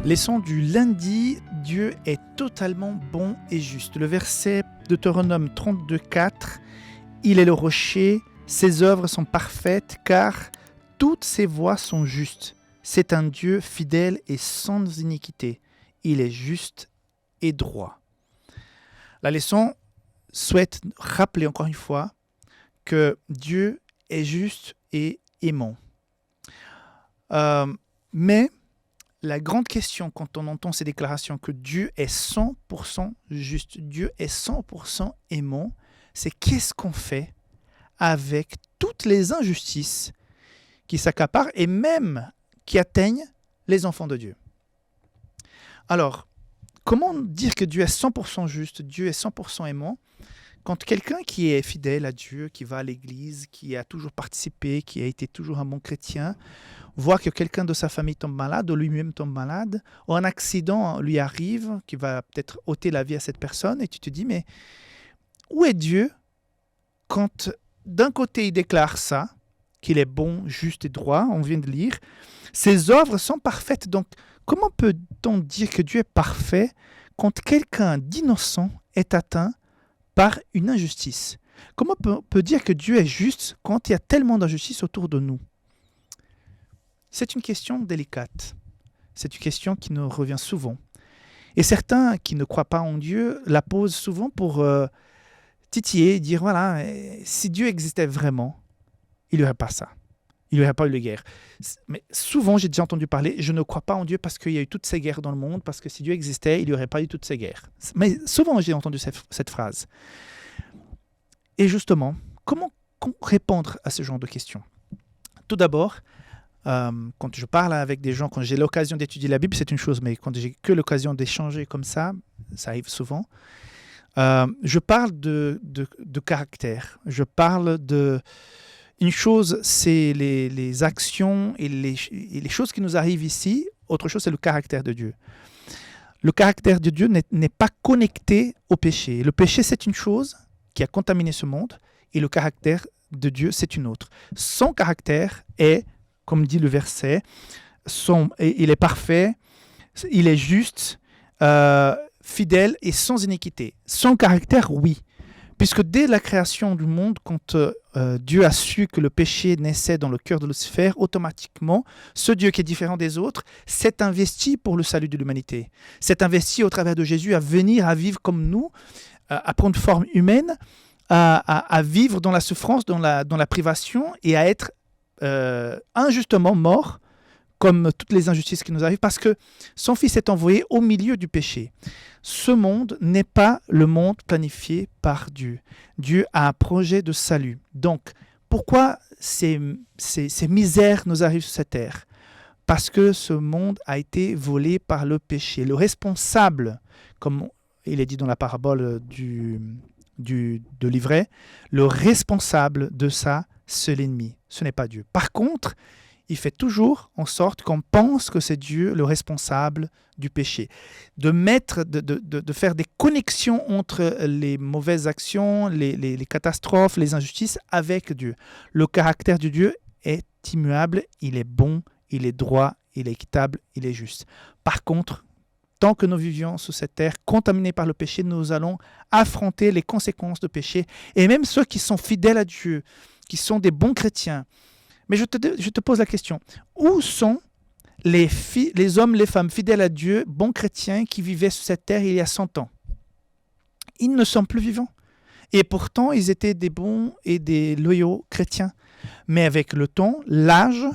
Leçon du lundi, Dieu est totalement bon et juste. Le verset Deutéronome 32,4, il est le rocher, ses œuvres sont parfaites car toutes ses voies sont justes. C'est un Dieu fidèle et sans iniquité. Il est juste et droit. La leçon souhaite rappeler encore une fois que Dieu est juste et aimant. Mais la grande question quand on entend ces déclarations que Dieu est 100% juste, Dieu est 100% aimant, c'est qu'est-ce qu'on fait avec toutes les injustices qui s'accaparent et même qui atteignent les enfants de Dieu. Alors, comment dire que Dieu est 100% juste, Dieu est 100% aimant, quand quelqu'un qui est fidèle à Dieu, qui va à l'église, qui a toujours participé, qui a été toujours un bon chrétien, voit que quelqu'un de sa famille tombe malade, ou lui-même tombe malade, ou un accident lui arrive, qui va peut-être ôter la vie à cette personne, et tu te dis, mais où est Dieu quand d'un côté il déclare ça, qu'il est bon, juste et droit, on vient de lire, ses œuvres sont parfaites, donc comment peut-on dire que Dieu est parfait quand quelqu'un d'innocent est atteint par une injustice? Comment on peut dire que Dieu est juste quand il y a tellement d'injustice autour de nous? C'est une question délicate. C'est une question qui nous revient souvent. Et certains qui ne croient pas en Dieu la posent souvent pour titiller, dire voilà, si Dieu existait vraiment, il n'y aurait pas ça. Il n'y aurait pas eu les guerres. Mais souvent, j'ai déjà entendu parler, je ne crois pas en Dieu parce qu'il y a eu toutes ces guerres dans le monde, parce que si Dieu existait, il n'y aurait pas eu toutes ces guerres. Mais souvent, j'ai entendu cette phrase. Et justement, comment répondre à ce genre de questions? Tout d'abord, quand je parle avec des gens, quand j'ai l'occasion d'étudier la Bible, c'est une chose, mais quand j'ai que l'occasion d'échanger comme ça arrive souvent, je parle de caractère. Je parle de... Une chose, c'est les actions et les choses qui nous arrivent ici. Autre chose, c'est le caractère de Dieu. Le caractère de Dieu n'est pas connecté au péché. Le péché, c'est une chose qui a contaminé ce monde, et le caractère de Dieu, c'est une autre. Son caractère est, comme dit le verset, il est parfait, il est juste, fidèle et sans iniquité. Son caractère, oui. Puisque dès la création du monde, quand Dieu a su que le péché naissait dans le cœur de Lucifer, automatiquement, ce Dieu qui est différent des autres s'est investi pour le salut de l'humanité. S'est investi au travers de Jésus à venir, à vivre comme nous, à prendre forme humaine, à vivre dans la souffrance, dans la privation et à être injustement mort, comme toutes les injustices qui nous arrivent, parce que son Fils est envoyé au milieu du péché. Ce monde n'est pas le monde planifié par Dieu. Dieu a un projet de salut. Donc, pourquoi ces misères nous arrivent sur cette terre? Parce que ce monde a été volé par le péché. Le responsable, comme il est dit dans la parabole de l'ivraie, le responsable de ça, c'est l'ennemi. Ce n'est pas Dieu. Par contre, il fait toujours en sorte qu'on pense que c'est Dieu le responsable du péché. De faire des connexions entre les mauvaises actions, les catastrophes, les injustices avec Dieu. Le caractère de Dieu est immuable, il est bon, il est droit, il est équitable, il est juste. Par contre, tant que nous vivions sur cette terre contaminés par le péché, nous allons affronter les conséquences du péché. Et même ceux qui sont fidèles à Dieu, qui sont des bons chrétiens. Mais je te pose la question, où sont les hommes, les femmes fidèles à Dieu, bons chrétiens qui vivaient sur cette terre il y a 100 ans? Ils ne sont plus vivants. Et pourtant, ils étaient des bons et des loyaux chrétiens. Mais avec le temps, l'âge,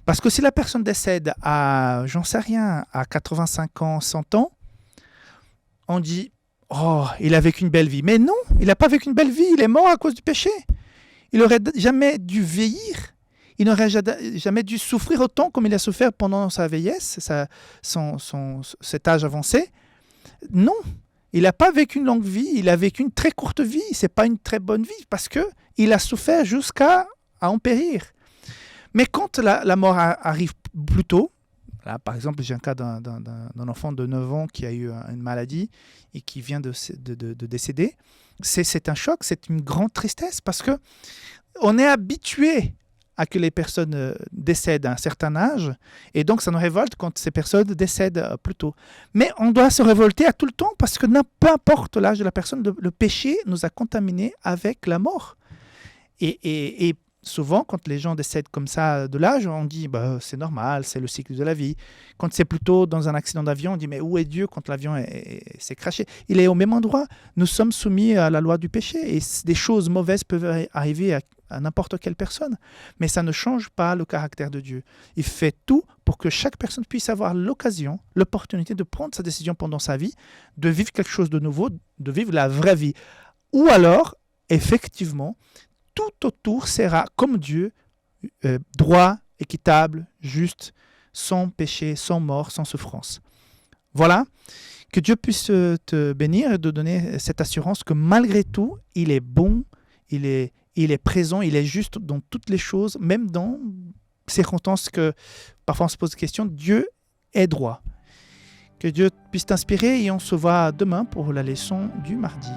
parce que si la personne décède à, j'en sais rien, à 85 ans, 100 ans, on dit, oh, il a vécu une belle vie. Mais non, il n'a pas vécu une belle vie, il est mort à cause du péché. Il n'aurait jamais dû vieillir, il n'aurait jamais dû souffrir autant comme il a souffert pendant sa vieillesse, cet âge avancé. Non, il n'a pas vécu une longue vie, il a vécu une très courte vie. Ce n'est pas une très bonne vie parce qu'il a souffert jusqu'à en périr. Mais quand la mort arrive plus tôt, là, par exemple, j'ai un cas d'un enfant de 9 ans qui a eu une maladie et qui vient de décéder. C'est un choc, c'est une grande tristesse parce qu'on est habitué à que les personnes décèdent à un certain âge, et donc ça nous révolte quand ces personnes décèdent plus tôt. Mais on doit se révolter à tout le temps, parce que peu importe l'âge de la personne, le péché nous a contaminés avec la mort. Et souvent, quand les gens décèdent comme ça de l'âge, on dit bah, c'est normal, c'est le cycle de la vie. Quand c'est plutôt dans un accident d'avion, on dit mais où est Dieu quand l'avion s'est crashé? Il est au même endroit. Nous sommes soumis à la loi du péché et des choses mauvaises peuvent arriver à n'importe quelle personne. Mais ça ne change pas le caractère de Dieu. Il fait tout pour que chaque personne puisse avoir l'occasion, l'opportunité de prendre sa décision pendant sa vie, de vivre quelque chose de nouveau, de vivre la vraie vie. Ou alors, effectivement, tout autour sera comme Dieu, droit, équitable, juste, sans péché, sans mort, sans souffrance. Voilà, que Dieu puisse te bénir et te donner cette assurance que malgré tout, il est bon, il est présent, il est juste dans toutes les choses, même dans circonstances que parfois on se pose des questions, Dieu est droit. Que Dieu puisse t'inspirer et on se voit demain pour la leçon du mardi.